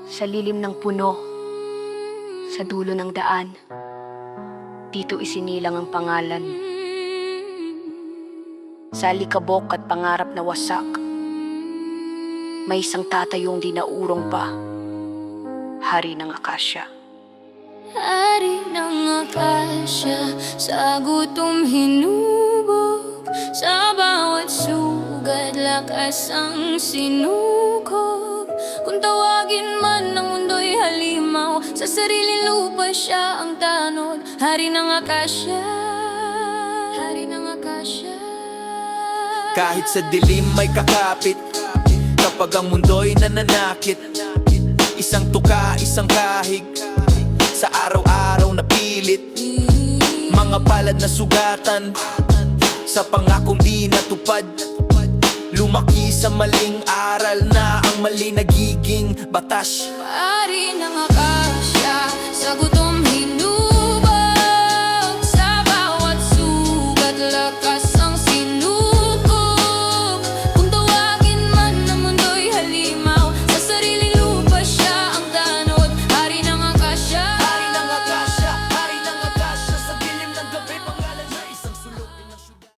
Sa lilim ng puno, sa dulo ng daan, dito isinilang ang pangalan. Sa alikabok at pangarap na wasak, may isang tatayong di naurong pa, hari ng akasya. Hari ng akasya, sa gutom hinubog, sa bawat sugat lakas ang sinukob. Kung tawagin man ng mundo'y halimaw, sa sariling lupa siya ang tanod. Hari ng akasya, hari ng akasya. Kahit sa dilim may kakapit, kapag ang mundo'y nananakit, isang tuka, isang kahig, sa araw-araw na pilit, mga palad na sugatan, sa pangakong di natupad. Lumaki sa maling aral na ang mali nagiging batas. Hari ng akasya,